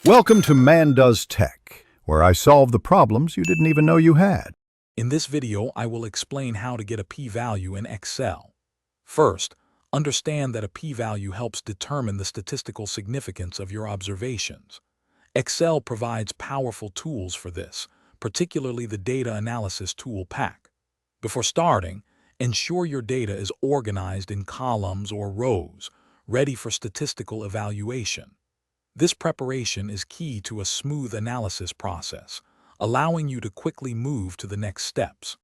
Welcome to Man Does Tech, where I solve the problems you didn't even know you had. In this video, I will explain how to get a p-value in Excel. First, understand that a p-value helps determine the statistical significance of your observations. Excel provides powerful tools for this, particularly the Data Analysis Tool Pack. Before starting, ensure your data is organized in columns or rows, ready for statistical evaluation. This preparation is key to a smooth analysis process, allowing you to quickly move to the next steps.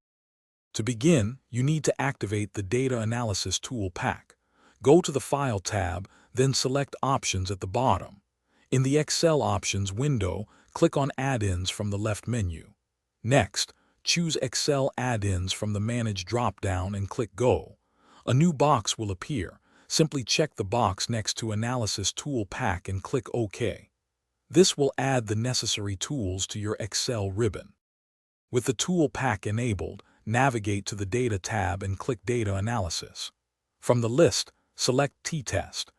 To begin, you need to activate the Data Analysis Tool Pack. Go to the File tab, then select Options at the bottom. In the Excel Options window, click on Add-ins from the left menu. Next, choose Excel Add-ins from the Manage drop-down and click Go. A new box will appear. Simply check the box next to Analysis Tool Pack and click OK. This will add the necessary tools to your Excel ribbon. With the Tool Pack enabled, navigate to the Data tab and click Data Analysis. From the list, select T-Test,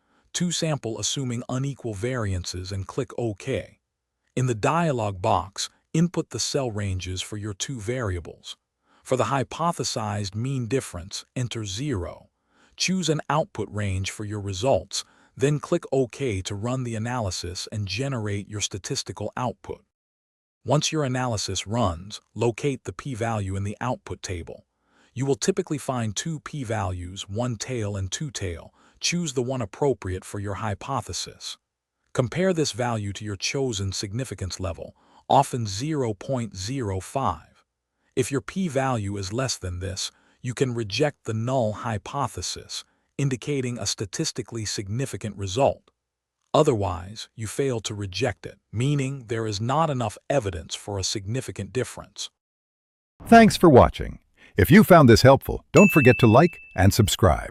sample assuming unequal variances and click OK. In the dialog box, input the cell ranges for your two variables. For the hypothesized mean difference, enter 0. Choose an output range for your results, then click OK to run the analysis and generate your statistical output. Once your analysis runs, locate the p-value in the output table. You will typically find two p-values, one tail and two tail. Choose the one appropriate for your hypothesis. Compare this value to your chosen significance level, often 0.05. If your p-value is less than this, you can reject the null hypothesis, indicating a statistically significant result. Otherwise, you fail to reject it, meaning there is not enough evidence for a significant difference. Thanks for watching. If you found this helpful, don't forget to like and subscribe.